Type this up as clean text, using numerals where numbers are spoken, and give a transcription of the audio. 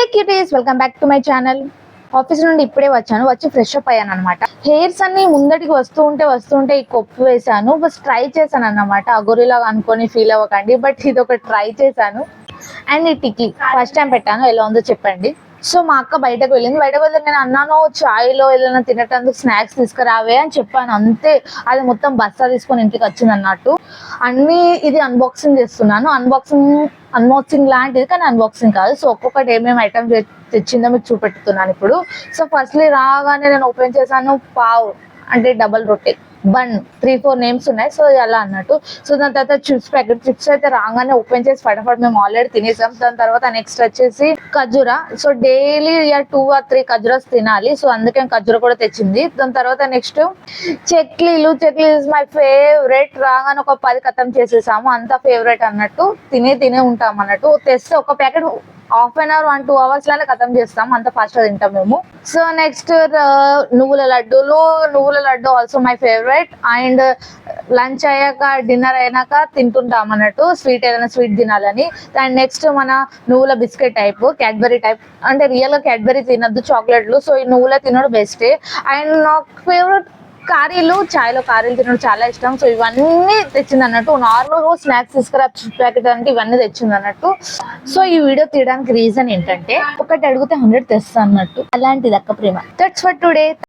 Hey cuties, welcome back to my channel. Office నుండి ఇప్పుడే వచ్చాను. వచ్చి ఫ్రెష్ అప్ అయ్యాను అనమాట. హెయిర్స్ అన్ని ముందటికి వస్తూ ఉంటే ఈ కొప్పు వేసాను. బస్ ట్రై చేశాను అన్నమాట. అగోరిలాగా అనుకొని ఫీల్ అవ్వకండి, బట్ ఇది ఒక ట్రై చేశాను. అండ్ ఈ టిక్లీ ఫస్ట్ టైం పెట్టాను, ఎలా ఉందో చెప్పండి. సో మా అక్క బయటకు వెళ్ళింది. బయటకు వెళ్ళి నేను అన్నాను, చాయ్లో ఏదైనా తినటానికి స్నాక్స్ తీసుకురావే అని చెప్పాను. అంతే, అది మొత్తం బస్తా తీసుకొని ఇంటికి వచ్చింది అన్నట్టు. అన్ని ఇది అన్బాక్సింగ్ చేస్తున్నాను. అన్బాక్సింగ్ లాంటిది, కానీ అన్బాక్సింగ్ కాదు. సో ఒక్కొక్కటి ఏమేమి ఐటమ్ తెచ్చిందో మీకు చూపెట్టుతున్నాను ఇప్పుడు. సో ఫస్ట్లీ రాగానే నేను ఓపెన్ చేశాను. పావ్ అంటే డబల్ రొట్టె, బన్, 3-4 నేమ్స్ ఉన్నాయి. సో అలా అన్నట్టు. సో దాని తర్వాత చిప్స్ ప్యాకెట్. చిప్స్ అయితే రాగానే ఓపెన్ చేసి ఫటాఫట్ మేము ఆల్రెడీ తినేసాం. దాని తర్వాత నెక్స్ట్ వచ్చేసి ఖర్జూరా. సో డైలీ 2 or 3 ఖర్జూరాస్ తినాలి. సో అందుకే ఖర్జూరా కూడా తెచ్చింది. దాని తర్వాత నెక్స్ట్ చెక్లీలు ఇస్ మై ఫేవరెట్. రాగానే ఒక 10 ఖతం చేసేసాము. అంత ఫేవరెట్ అన్నట్టు. తినే ఉంటాం అన్నట్టు. తెస్తే ఒక ప్యాకెట్ ½ an hour 1-2 hours లానే ఖతం చేస్తాం, అంత ఫాస్ట్ గా తింటాం మేము. సో నెక్స్ట్ నువ్వుల laddu also my favourite. And lunch అయ్యాక డిన్నర్ అయినాక తింటుంటాం అన్నట్టు, ఏదైనా స్వీట్ తినాలని. అండ్ నెక్స్ట్ మన నువ్వుల బిస్కెట్ టైప్, క్యాడ్బరీ టైప్. అంటే రియల్ గా క్యాడ్బరీ తినద్దు, చాక్లెట్లు. సో ఈ నువ్వుల తినడు బెస్టే. అండ్ నాకు ఫేవరెట్ కారీలు, చాయ్లో కారీలు తినడం చాలా ఇష్టం. సో ఇవన్నీ తెచ్చింది అన్నట్టు. నార్మల్ గా స్నాక్స్ తీసుకురా ప్యాకెట్ అంటే ఇవన్నీ తెచ్చింది అన్నట్టు. సో ఈ వీడియో తీయడానికి రీజన్ ఏంటంటే, ఒకటి అడిగితే 100 తెస్తా అన్నట్టు. అలాంటిది అక్క ప్రేమ. That's for today.